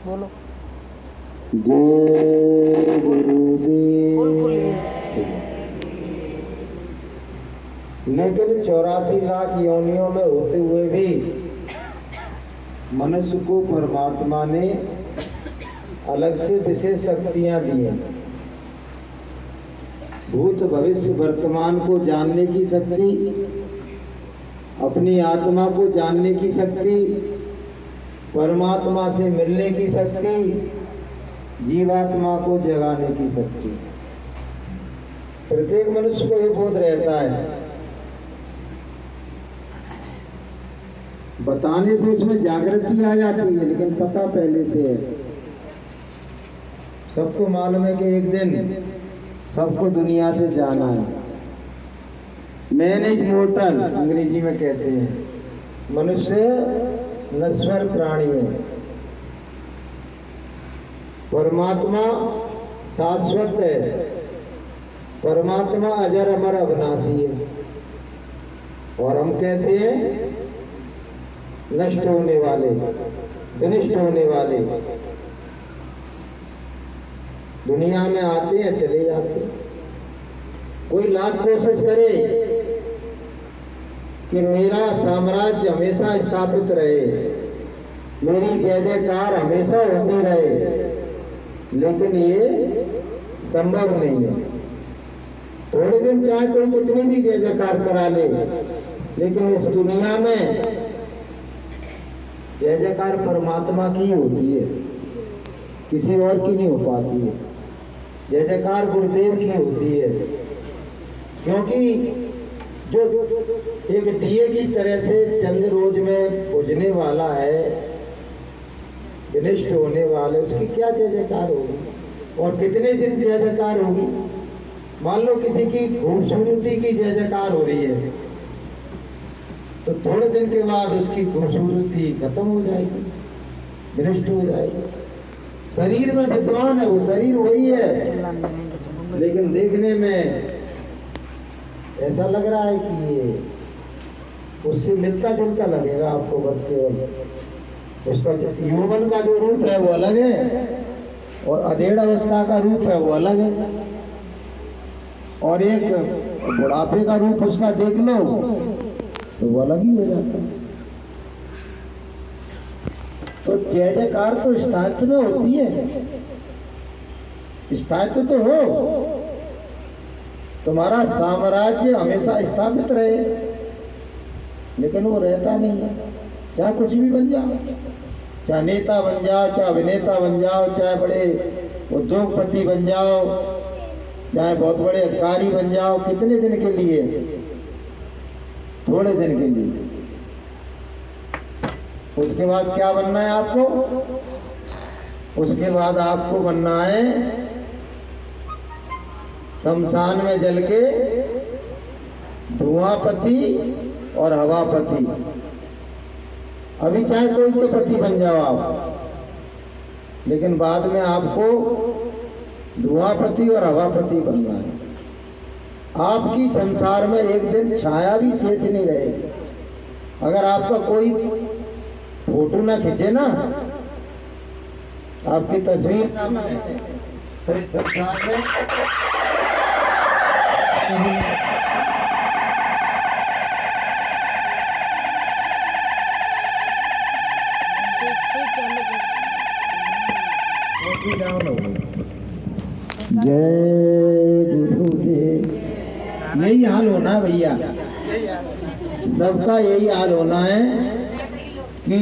बोलो। जय गुरुदेव। लेकिन 84 लाख योनियों में होते हुए भी मनुष्य को परमात्मा ने अलग से विशेष शक्तियां दी हैं। भूत भविष्य वर्तमान को जानने की शक्ति, अपनी आत्मा को जानने की शक्ति, परमात्मा से मिलने की शक्ति, जीवात्मा को जगाने की शक्ति। प्रत्येक मनुष्य को ये बोध रहता है, बताने से उसमें जागृति आ जाती है, लेकिन पता पहले से है। सबको मालूम है कि एक दिन सबको दुनिया से जाना है। मैन इज मोर्टल अंग्रेजी में कहते हैं। मनुष्य नश्वर प्राणी है, परमात्मा शाश्वत है। परमात्मा अजर अमर अविनाशी है और हम कैसे हैं? नष्ट होने वाले, विनष्ट होने वाले। दुनिया में आते हैं, चले जाते हैं। कोई लाख कोशिश करे कि मेरा साम्राज्य हमेशा स्थापित रहे, मेरी जय जयकार हमेशा होती रहे, लेकिन ये संभव नहीं है। थोड़े दिन चाहे कोई कितनी भी जय जयकार करा ले, लेकिन इस दुनिया में जय जयकार परमात्मा की होती है, किसी और की नहीं हो पाती है। जय जयकार गुरुदेव की होती है, क्योंकि जो एक दिए की तरह से चंद रोज में बुझने वाला है, विनष्ट होने वाले, उसकी क्या जय जयकार होगी और कितने दिन जय जयकार होगी? मान लो किसी की खूबसूरती की जय जयकार हो रही है, तो थोड़े दिन के बाद उसकी खूबसूरती खत्म हो जाएगी, विनष्ट हो जाएगी। शरीर में विद्वान है, वो शरीर वही है, लेकिन देखने में ऐसा लग रहा है कि ये उससे मिलता जुलता लगेगा आपको। बस केवल उसका यौवन का जो रूप है वो अलग है और अधेड़ अवस्था का रूप है वो अलग है, और एक बुढ़ापे का रूप उसका देख लो तो वो अलग ही हो जाता है। तो जय जयकार तो स्थायित्व में होती है, स्थायित्व तो हो, तुम्हारा साम्राज्य हमेशा स्थापित रहे, लेकिन वो रहता नहीं है। चाहे कुछ भी बन जाओ, चाहे नेता बन जाओ, चाहे अभिनेता बन जाओ, चाहे बड़े उद्योगपति बन जाओ, चाहे बहुत बड़े अधिकारी बन जाओ, कितने दिन के लिए? थोड़े दिन के लिए। उसके बाद क्या बनना है आपको? उसके बाद आपको बनना है शमशान में जल के धुआंपति और हवापति। अभी चाहे कोई के पति बन जाओ आप, लेकिन बाद में आपको धुआंपति और हवापति बनना है। आपकी संसार में एक दिन छाया भी शेष नहीं रहेगी। अगर आपका कोई फोटो ना खींचे ना, आपकी तस्वीर ना बने, तो इस संसार में जय गुरुदेव। यही हाल होना भैया, सबका यही हाल होना है कि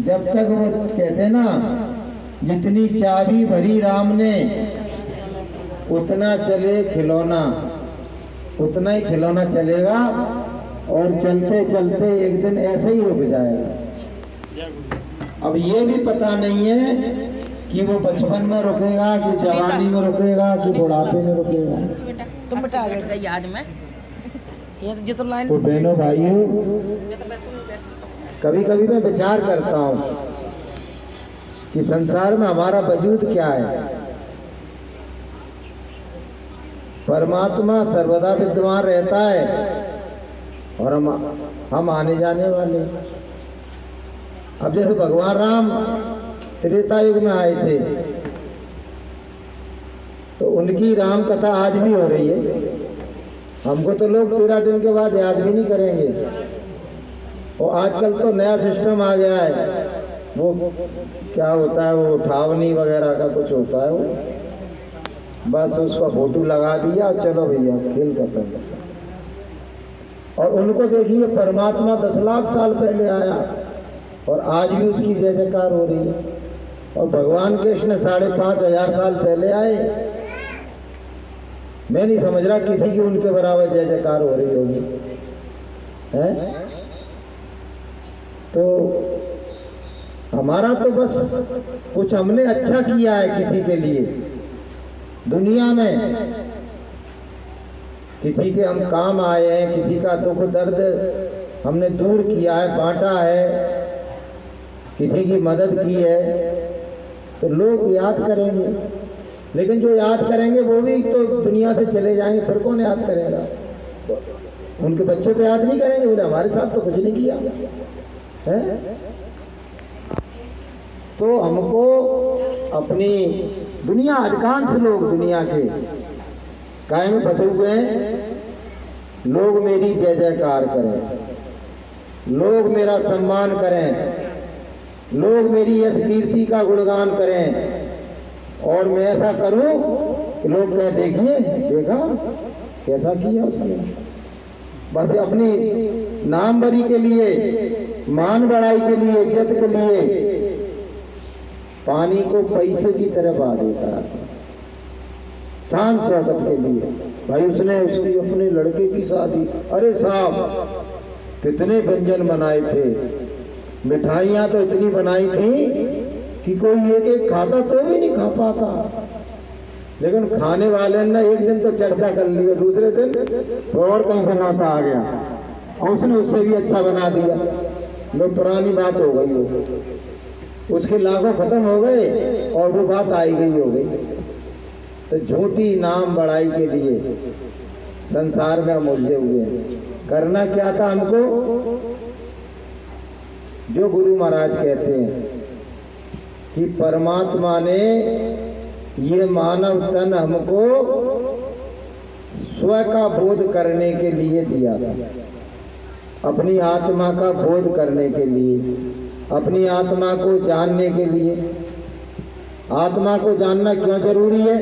जब तक वो कहते ना, जितनी चाबी भरी राम ने उतना चले खिलौना, उतना ही खिलौना चलेगा और चलते चलते एक दिन ऐसे ही रुक जाएगा। अब ये भी पता नहीं है कि वो बचपन में रुकेगा कि जवानी में रुकेगा कि बुढ़ापे में रुकेगा। तुम बता गए याद में ये तो लाइन। तो बहनों भाइयों, कभी कभी मैं विचार करता हूँ कि संसार में हमारा वजूद क्या है। परमात्मा सर्वदा विद्यमान रहता है और हम आने जाने वाले। अब जैसे भगवान राम त्रेता युग में आए थे, तो उनकी राम कथा आज भी हो रही है। हमको तो लोग 13 दिन के बाद याद भी नहीं करेंगे। और आजकल तो नया सिस्टम आ गया है, वो क्या होता है, वो उठावनी वगैरह का कुछ होता है, वो बस उसका फोटो लगा दिया और चलो भैया खेल खत्म। और उनको देखिए, परमात्मा 10 लाख साल पहले आया और आज भी उसकी जय जयकार हो रही है। और भगवान कृष्ण 5,500 साल पहले आए। मैं नहीं समझ रहा किसी की उनके बराबर जय जयकार हो रही होगी, है? तो हमारा तो बस कुछ हमने अच्छा किया है किसी के लिए दुनिया में, किसी के हम काम आए हैं, किसी का दुख दर्द हमने दूर किया है, बांटा है, किसी की मदद की है, तो लोग याद करेंगे। लेकिन जो याद करेंगे वो भी तो दुनिया से चले जाएंगे, फिर कौन याद करेगा? उनके बच्चे तो याद नहीं करेंगे, बोले हमारे साथ तो कुछ नहीं किया है। तो हमको अपनी दुनिया, अधिकांश लोग दुनिया के काय में फंसे हुए हैं। लोग मेरी जय जयकार करें, लोग मेरा सम्मान करें, लोग मेरी यश कीर्ति का गुणगान करें, और मैं ऐसा करूं कि लोग कहें देखिए, देखा कैसा किया उसने। बस अपनी नाम बरी के लिए, मान बढ़ाई के लिए, इज्जत के लिए पानी को पैसे की तरह बहा देता है, शान स्वागत के लिए। भाई उसने उसकी अपने लड़के की शादी, अरे साहब कितने व्यंजन बनाए थे, मिठाइयां तो इतनी बनाई थी कि कोई एक एक खाता तो भी नहीं खा पाता। लेकिन खाने वाले ने एक दिन तो चर्चा कर ली, दूसरे दिन तो और कहीं से नाता आ गया और उसने उससे भी अच्छा बना दिया। लोग पुरानी बात हो गई हो, उसके लाभों खत्म हो गए और वो बात आई गई हो गई। तो झूठी नाम बढ़ाई के लिए संसार में हम उलझे हुए हैं। करना क्या था हमको? जो गुरु महाराज कहते हैं कि परमात्मा ने ये मानव तन हमको स्व का बोध करने के लिए दिया था, अपनी आत्मा का बोध करने के लिए, अपनी आत्मा को जानने के लिए। आत्मा को जानना क्यों जरूरी है?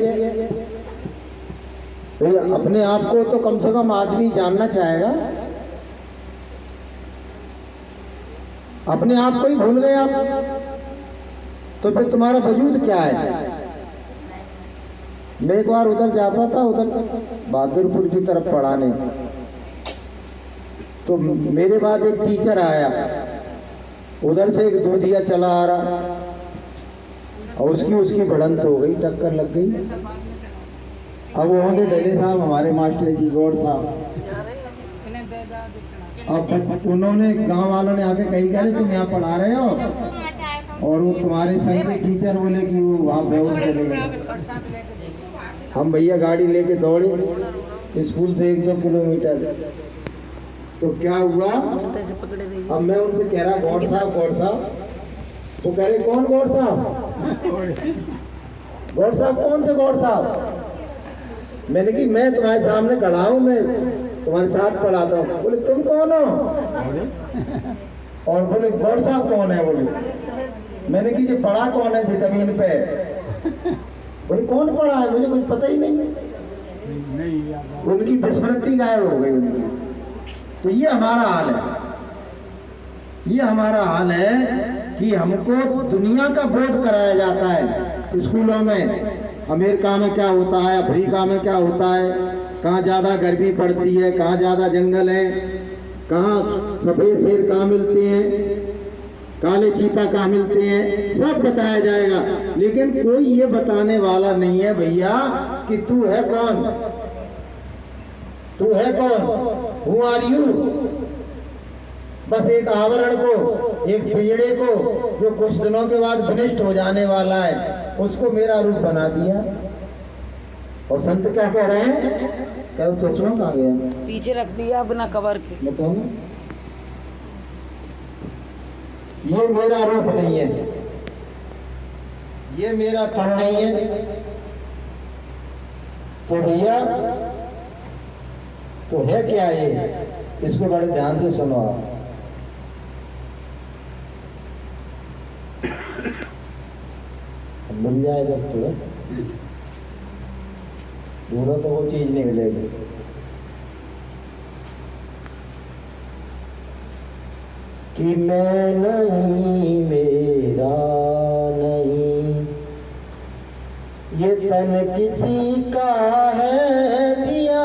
तो अपने आप को तो कम से कम आदमी जानना चाहेगा। अपने आप को ही भूल गए आप, तो फिर तुम्हारा वजूद क्या है? मैं एक बार उधर जाता था, उधर बहादुरपुर की तरफ पढ़ाने, तो मेरे बाद एक टीचर आया, उधर से एक दूधिया चला आ रहा और उसकी भिड़ंत हो गई, टक्कर लग गई। अब वो होंगे डले साहब, हमारे मास्टर जी गौड़ साहब। अब उन्होंने, गांव वालों ने आके कही, कह रहे तुम यहाँ पढ़ा रहे हो, और वो तुम्हारे संग के टीचर बोले कि वो वहाँ बेहोश चले गए। हम भैया गाड़ी लेके दौड़े स्कूल से 1-2 किलोमीटर। तो क्या हुआ, अब मैं उनसे कह रहा गौड़ साहब, गौड़ साहब। वो कह रहे कौन गौड़ साहब? गौड़ साहब कौन से गौड़ साहब? मैंने कि मैं तुम्हारे सामने खड़ा हूँ, मैं तुम्हारे साथ पढ़ाता हूँ। बोले तुम कौन हो? और बोले गौड़ साहब कौन है? बोले मैंने कि जो पढ़ा कौन है जमीन पे? बोले कौन पढ़ा है? मुझे कुछ पता ही नहीं। उनकी विस्मृति गायब हो गई उनकी। तो ये हमारा हाल है, ये हमारा हाल है कि हमको दुनिया का बोध कराया जाता है स्कूलों में। अमेरिका में क्या होता है, अफ्रीका में क्या होता है, कहाँ ज्यादा गर्मी पड़ती है, कहाँ ज्यादा जंगल है, कहाँ सफेद शेर कहाँ मिलते हैं, काले चीता कहाँ मिलते हैं, सब बताया जाएगा। लेकिन कोई ये बताने वाला नहीं है भैया कि तू है कौन, तू है कौन, हु आर यू। बस एक आवरण को, एक पेड़े को जो कुछ दिनों के बाद विनिष्ट हो जाने वाला है, उसको मेरा रूप बना दिया। और संत क्या कह रहे हैं? क्या वो चश्मा कहाँ गया? पीछे रख दिया बिना कवर के। ये मेरा रूप नहीं है, ये मेरा तन नहीं है। तो भैया तो है क्या ये? इसको बड़े ध्यान से सुनो आप। मिल जाए जब तो ढूंढो तो वो चीज नहीं मिलेगी। कि मैं नहीं, मेरा नहीं, ये तन किसी का है दिया।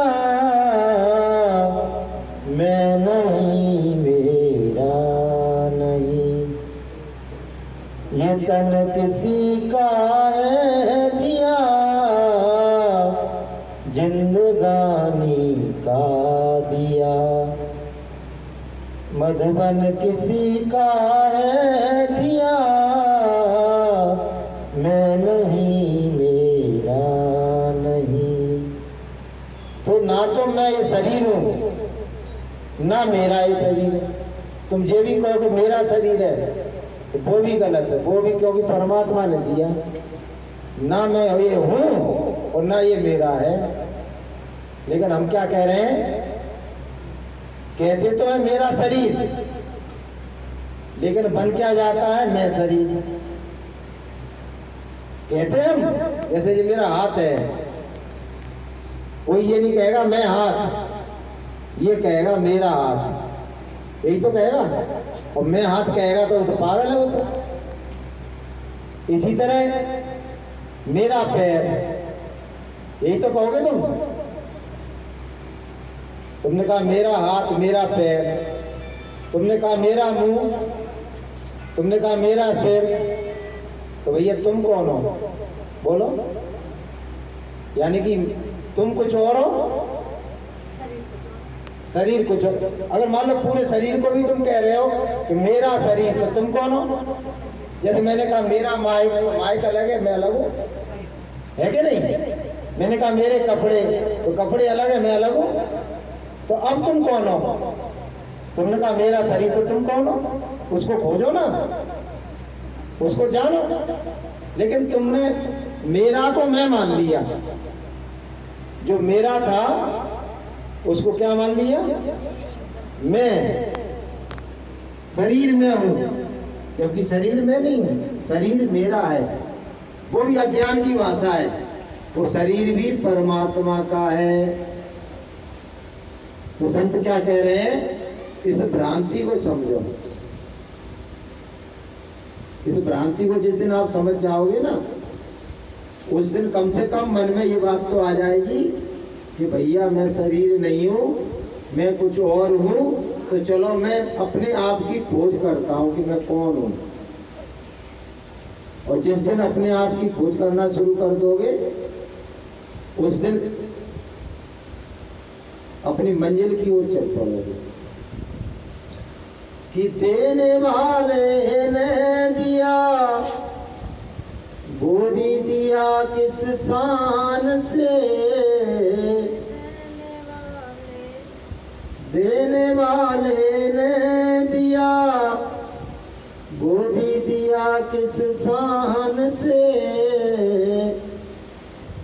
मैं नहीं, मेरा नहीं, ये तन किसी का है दिया। जिंदगानी का दिया, मधुबन किसी का है दिया। मैं नहीं, मेरा नहीं। तो ना तो मैं ये शरीर हूं, ना मेरा ये शरीर है। तुम ये भी कहो कि मेरा शरीर है तो वो भी गलत है, वो भी, क्योंकि परमात्मा ने दिया। ना मैं ये हूं और ना ये मेरा है। लेकिन हम क्या कह रहे हैं? कहते तो है मेरा शरीर, लेकिन बन क्या जाता है? मैं शरीर। कहते हैं हम, जैसे ये मेरा हाथ है, कोई ये नहीं कहेगा मैं हाथ, ये कहेगा मेरा हाथ, यही तो कहेगा। और मैं हाथ कहेगा तो पागल है वो तो। इसी तरह मेरा पैर, यही तो कहोगे तुम। तुमने कहा मेरा हाथ, मेरा पैर, तुमने कहा मेरा मुंह, तुमने कहा मेरा सिर, तो भैया तुम कौन हो? बोलो। यानी कि तुम कुछ और हो, शरीर कुछ और। अगर मान लो पूरे शरीर को भी तुम कह रहे हो कि मेरा शरीर, तो तुम कौन हो? जैसे मैंने कहा मेरा माइक, तो माइक अलग है, मैं अलग हूं, है कि नहीं? मैंने कहा मेरे कपड़े, तो कपड़े अलग है, मैं अलग हूं। तो अब तुम कौन हो? तुमने कहा मेरा शरीर, तो तुम कौन हो? उसको खोजो ना, उसको जानो। लेकिन तुमने मेरा को मैं मान लिया, जो मेरा था उसको क्या मान लिया? मैं शरीर में हूं, क्योंकि शरीर में नहीं हूं, शरीर मेरा है। वो भी अज्ञान की भाषा है। वो शरीर भी परमात्मा का है। तो संत क्या कह रहे हैं? इस भ्रांति को समझो। इस भ्रांति को जिस दिन आप समझ जाओगे ना, उस दिन कम से कम मन में ये बात तो आ जाएगी कि भैया मैं शरीर नहीं हूं, मैं कुछ और हूं। तो चलो मैं अपने आप की खोज करता हूं कि मैं कौन हूं। और जिस दिन अपने आप की खोज करना शुरू कर दोगे, उस दिन अपनी मंजिल की ओर चल पड़ोगे। कि देने वाले ने दिया, वो भी दिया किस शान से। देने वाले ने दिया, वो भी दिया किस शान से।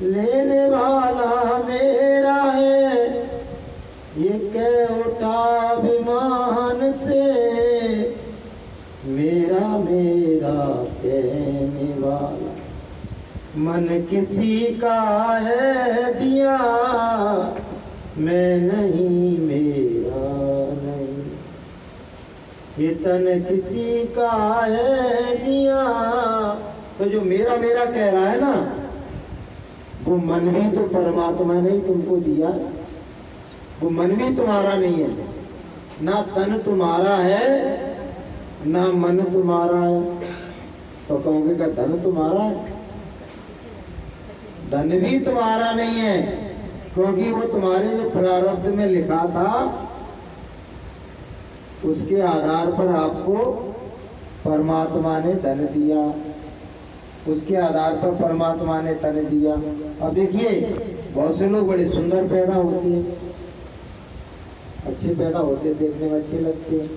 लेने वाला मेरा है, ये कह उठा अभिमान से। मेरा मेरा कहने वाला मन किसी का है दिया। मैं नहीं, मेरा नहीं, ये तन किसी का है दिया। तो जो मेरा मेरा कह रहा है ना, वो मन भी तो परमात्मा ने ही तुमको दिया। वो मन भी तुम्हारा नहीं है, ना तन तुम्हारा है, ना मन तुम्हारा है। तो कहोगे का धन तुम्हारा है? धन भी तुम्हारा नहीं है, क्योंकि वो तुम्हारे जो प्रारब्ध में लिखा था, उसके आधार पर आपको परमात्मा ने धन दिया। उसके आधार पर परमात्मा ने धन दिया। अब देखिए, बहुत से लोग बड़े सुंदर पैदा होते हैं, अच्छे पैदा होते, देखने में अच्छे लगते हैं,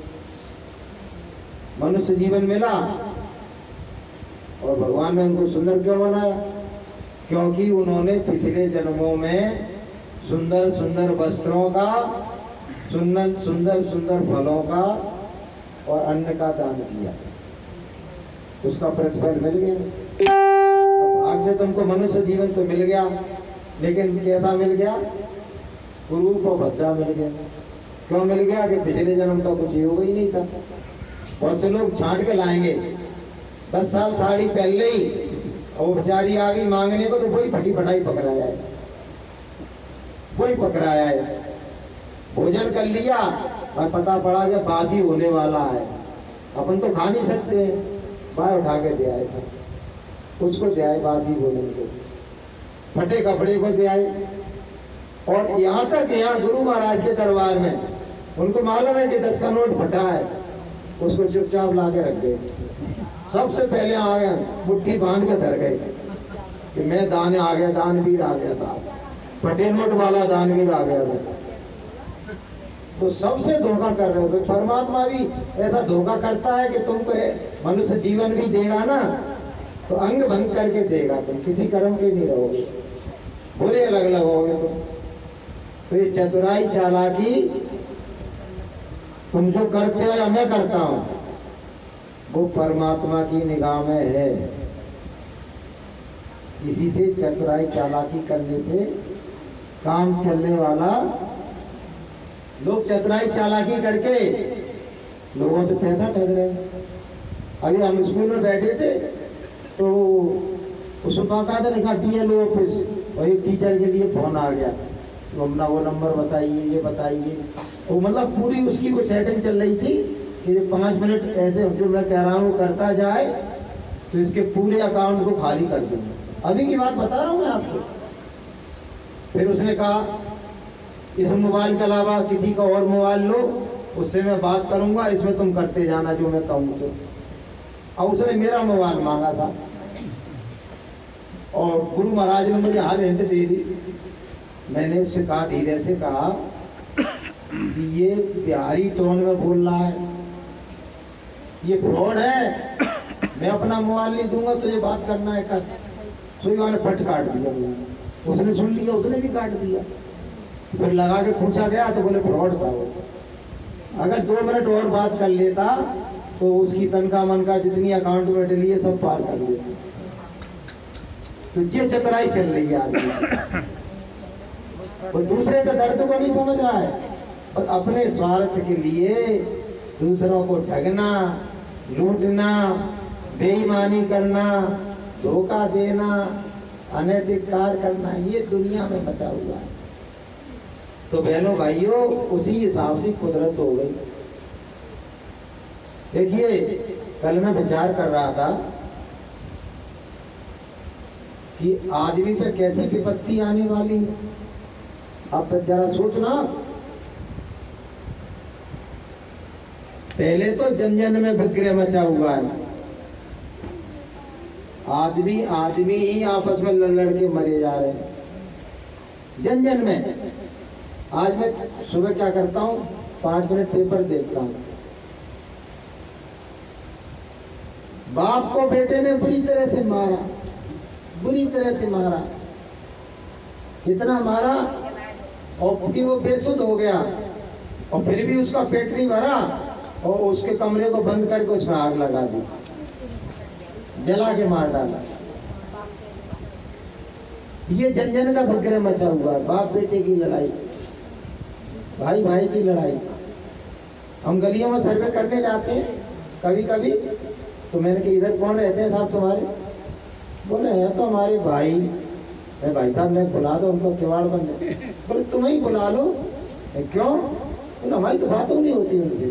मनुष्य जीवन मिला और भगवान ने उनको सुंदर क्यों बनाया? क्योंकि उन्होंने पिछले जन्मों में सुंदर सुंदर वस्त्रों का, सुंदर सुंदर सुंदर फलों का और अन्न का दान किया, उसका प्रतिफल मिल गया। आज से तुमको मनुष्य जीवन तो मिल गया, लेकिन कैसा मिल गया? कुरूप और भद्रा मिल गया। क्यों मिल गया? कि पिछले जन्म का कुछ योग ही नहीं था। बहुत से लोग छांट के लाएंगे, 10 साल साड़ी पहले ही और बेचारी आ गई मांगने को तो वही फटी फटाई पकड़ाया है, वही पकड़ाया है। भोजन कर लिया और पता पड़ा कि बासी होने वाला है। अपन तो खा नहीं सकते, बाहर उठा के दे आए सब, उसको दे आए बासी भोजन को, फटे कपड़े को दे आए। और यहाँ तक यहाँ गुरु महाराज के दरबार में उनको मालूम है कि 10 का नोट फटा है, उसको चुपचाप ला के रख गए। सबसे पहले आ गए, मुट्ठी बांध के धर गए कि मैं दान आ गया, दानवीर आ गया था, फटे नोट वाला दानवीर आ गया था। तो सबसे धोखा कर रहे हो। तो परमात्मा भी ऐसा धोखा करता है कि तुमको मनुष्य जीवन भी देगा ना, तो अंग भंग करके देगा, तुम किसी कर्म के नहीं रहोगे, बुरे अलग अलग होगे तुम। तो ये चतुराई चालाकी तुम जो करते हो या मैं करता हूं, वो परमात्मा की निगाह में है। इसी से चतुराई चालाकी करने से काम चलने वाला। लोग चतुराई चालाकी करके लोगों से पैसा ठग रहे हैं। अभी हम स्कूल में बैठे थे तो उसमें बाकायदा लिखा BLO ऑफिस, और एक टीचर के लिए फोन आ गया, तो अपना वो नंबर बताइए, ये बताइए। वो मतलब पूरी उसकी वो सेटिंग चल रही थी कि 5 मिनट ऐसे जो मैं कह रहा हूँ करता जाए तो इसके पूरे अकाउंट को खाली कर दूंगा। अभी की बात बता रहा हूँ मैं आपको। फिर उसने कहा इस मोबाइल के अलावा किसी का और मोबाइल लो, उससे मैं बात करूंगा, इसमें तुम करते जाना जो मैं कहूँ तो। और उसने मेरा मोबाइल मांगा था और गुरु महाराज ने मुझे हाल हिंट दे दी। मैंने उससे कहा, धीरे से कहा कि ये बिहारी टोन में बोल रहा है, ये फ्रॉड है, मैं अपना मोबाइल नहीं दूंगा, तुझे बात करना है कर। तो मैंने फट काट दिया, उसने सुन लिया, उसने भी काट दिया। फिर लगा के पूछा गया तो बोले फ्रॉड था वो। अगर 2 मिनट और बात कर लेता तो उसकी तनख्वाह मनका जितनी अकाउंट में डली है सब पार कर लेता। तो ये चतुराई चल रही है आदमी, वो दूसरे का दर्द को नहीं समझ रहा है, और अपने स्वार्थ के लिए दूसरों को ठगना, लूटना, बेईमानी करना, धोखा देना, अनैतिक कार्य करना, ये दुनिया में मचा हुआ है। तो बहनों भाइयों, उसी हिसाब से कुदरत हो गई। देखिए, कल मैं विचार कर रहा था कि आदमी पे कैसी विपत्ति आने वाली है। आप जरा सोचना, पहले तो जन जन में विग्रह मचा हुआ है, आदमी आदमी ही आपस में लड़ के मरे जा रहे हैं जन जन में। आज मैं सुबह क्या करता हूँ, 5 मिनट पेपर देखता हूँ। बाप को बेटे ने बुरी तरह से मारा, बुरी तरह से मारा, इतना मारा और कि वो बेसुध हो गया, और फिर भी उसका पेट नहीं भरा और उसके कमरे को बंद करके उसमें आग लगा दी, जला के मार डाला। ये जन जन का विग्रह मचा हुआ है, बाप बेटे की लड़ाई, भाई भाई की लड़ाई। हम गलियों में सर्वे करने जाते हैं कभी कभी, तो मैंने कहा इधर कौन रहते हैं साहब तुम्हारे? बोले हैं तो हमारे भाई। मैं भाई साहब ने बुला दो, उनको किवाड़ बंद है। बोले तुम ही बुला लो। क्यों? बोले हमारी तो बात नहीं होती उनसे,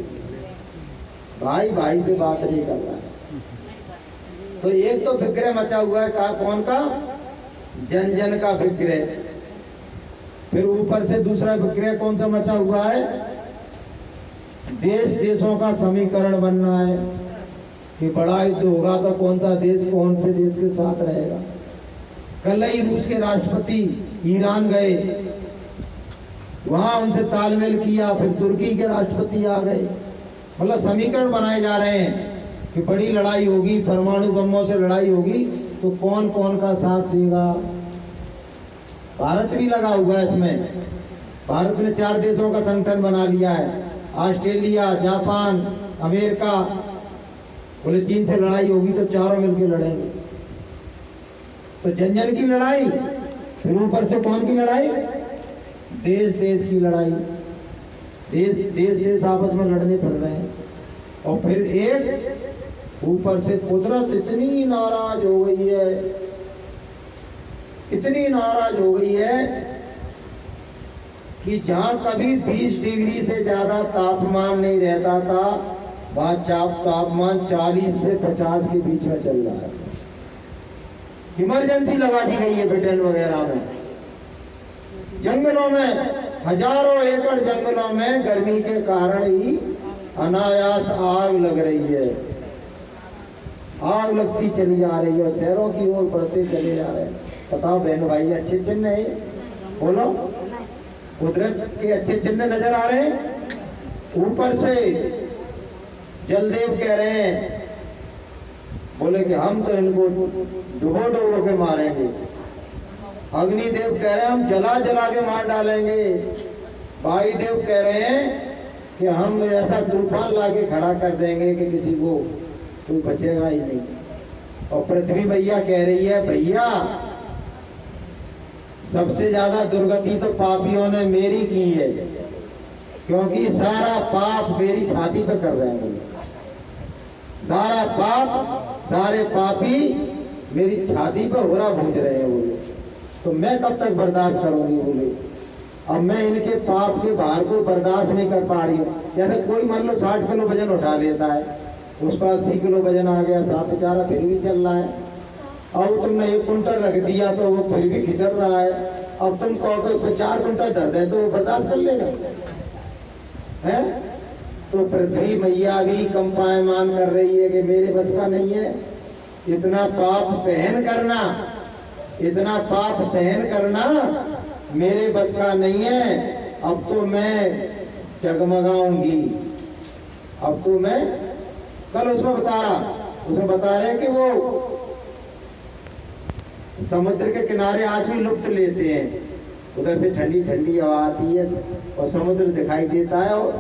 भाई भाई से बात नहीं कर रहा है। तो एक तो विग्रह मचा हुआ है, कहा कौन का? जन जन का विग्रह। फिर ऊपर से दूसरा विग्रह कौन सा मचा हुआ है? देश देशों का समीकरण बनना है कि बड़ा युद्ध होगा तो कौन सा देश कौन से देश के साथ रहेगा। कल ही रूस के राष्ट्रपति ईरान गए, वहां उनसे तालमेल किया, फिर तुर्की के राष्ट्रपति आ गए। मतलब समीकरण बनाए जा रहे हैं कि बड़ी लड़ाई होगी, परमाणु बमों से लड़ाई होगी, तो कौन कौन का साथ देगा? भारत भी लगा हुआ है इसमें। भारत ने 4 देशों का संगठन बना लिया है, ऑस्ट्रेलिया, जापान, अमेरिका। बोले चीन से लड़ाई होगी तो चारों मिलकर लड़ेंगे। तो जन जन की लड़ाई, फिर ऊपर से कौन की लड़ाई? देश देश की लड़ाई। देश आपस में लड़ने पड़ रहे हैं। और फिर एक ऊपर से कुदरत इतनी नाराज हो गई है, इतनी नाराज हो गई है कि जहां कभी 20 डिग्री से ज्यादा तापमान नहीं रहता था, वहां तापमान 40 से 50 के बीच में चल रहा है। इमरजेंसी लगा दी गई है ब्रिटेन वगैरह में। जंगलों में, हजारों एकड़ जंगलों में गर्मी के कारण ही अनायास आग लग रही है। आग लगती चली जा रही है, शहरों की ओर बढ़ते चले जा रहे हैं। बताओ बहन भाई, अच्छे चिन्ह है? बोलो, कुदरत के अच्छे चिन्ह नजर आ रहे हैं। ऊपर से जलदेव कह रहे हैं, बोले कि हम तो इनको डुबो डुबो के मारेंगे। अग्निदेव कह रहे हैं हम जला जला के मार डालेंगे। वायुदेव कह रहे हैं कि हम ऐसा तूफान लाके खड़ा कर देंगे कि किसी को कोई बचेगा ही नहीं। और पृथ्वी भैया कह रही है, भैया सबसे ज्यादा दुर्गति तो पापियों ने मेरी की है, क्योंकि सारा पाप मेरी छाती पे कर रहे हैं। सारा पाप, सारे पापी मेरी छाती पे होरा भूज रहे हैं। बोले तो मैं कब तक बर्दाश्त करूंगी? बोले अब मैं इनके पाप के भार को बर्दाश्त नहीं कर पा रही हूँ। जैसे कोई मान लो 60 किलो वजन उठा लेता है, उसका 80 किलो वजन आ गया, साफ बेचारा फिर भी चल रहा है। अब तुमने 1 कुंटल रख दिया तो वो फिर भी खिंचड़ रहा है। अब तुम कहो कि 4 कुंटल दर्द है तो वो बर्दाश्त कर लेगा है? तो पृथ्वी मैया भी कंपायमान कर रही है कि मेरे बस का नहीं है इतना पाप सहन करना, इतना पाप सहन करना मेरे बस का नहीं है। अब तो मैं जगमगाऊंगी। अब तो मैं, कल उसमें बता रहे कि वो समुद्र के किनारे आज भी लुप्त लेते हैं। उधर से ठंडी ठंडी हवा आती है और समुद्र दिखाई देता है। और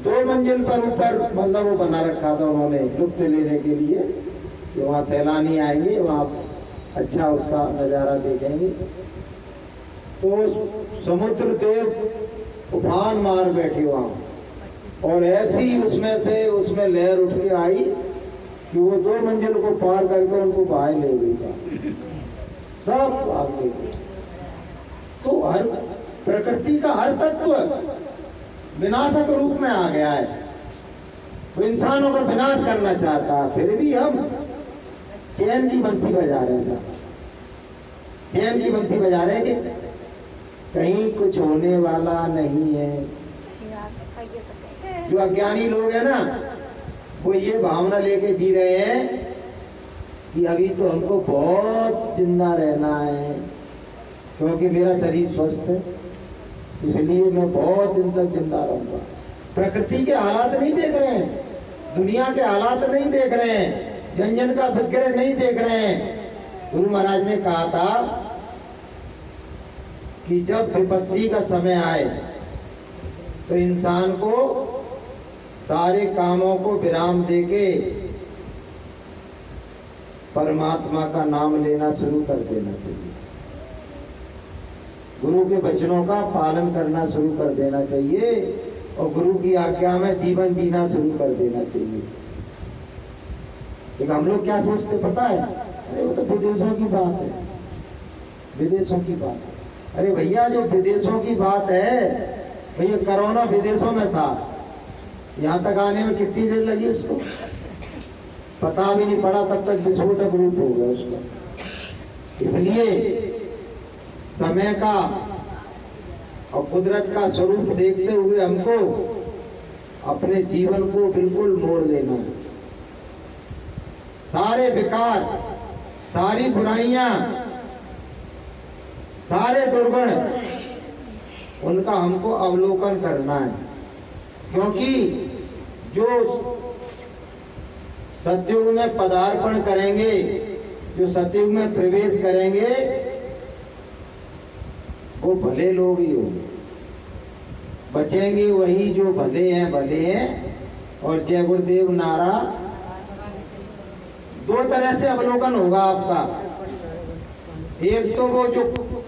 2 मंजिल पर ऊपर मतलब वो बना रखा था उन्होंने लुप्त लेने के लिए कि वहाँ सैलानी आएंगे, वहाँ अच्छा उसका नज़ारा देखेंगे। तो समुद्र देव उफान मार बैठे वहाँ, और ऐसी उसमें लहर उठ के आई कि वो 2 मंजिल को पार करके उनको बाहर ले गई, सब आग ले गई। तो हर प्रकृति का हर तत्व विनाशक रूप में आ गया है। वो इंसानों का विनाश करना चाहता है, फिर भी हम चैन की बंसी बजा रहे हैं साहब, चैन की बंसी बजा रहे हैं कि कहीं कुछ होने वाला नहीं है। जो अज्ञानी लोग हैं ना, वो ये भावना लेके जी रहे हैं कि अभी तो हमको बहुत जिंदा रहना है, क्योंकि मेरा शरीर स्वस्थ है, इसलिए मैं बहुत दिन तक जिंदा रहूंगा। प्रकृति के हालात नहीं देख रहे हैं, दुनिया के हालात नहीं देख रहे हैं, जन जन का विग्रह नहीं देख रहे हैं। गुरु महाराज ने कहा था कि जब विपत्ति का समय आए तो इंसान को सारे कामों को विराम देके परमात्मा का नाम लेना शुरू कर देना चाहिए, गुरु के वचनों का पालन करना शुरू कर देना चाहिए और गुरु की आज्ञा में जीवन जीना शुरू कर देना चाहिए। लेकिन हम लोग क्या सोचते पता है? अरे वो तो विदेशों की बात है, विदेशों की बात है। अरे भैया जो विदेशों की बात है, भैया कोरोना विदेशों में था, यहाँ तक आने में कितनी देर लगी उसको? पता भी नहीं पड़ा, तब तक विस्फोटक रूप हो गया उसका। इसलिए समय का और कुदरत का स्वरूप देखते हुए हमको अपने जीवन को बिल्कुल मोड़ लेना है। सारे विकार, सारी बुराइयां, सारे दुर्गुण, उनका हमको अवलोकन करना है, क्योंकि जो सतयुग में पदार्पण करेंगे, जो सतयुग में प्रवेश करेंगे वो भले लोग ही होंगे। बचेंगे वही जो भले हैं। और जय गुरुदेव नारा। दो तरह से अवलोकन होगा आपका। एक तो वो जो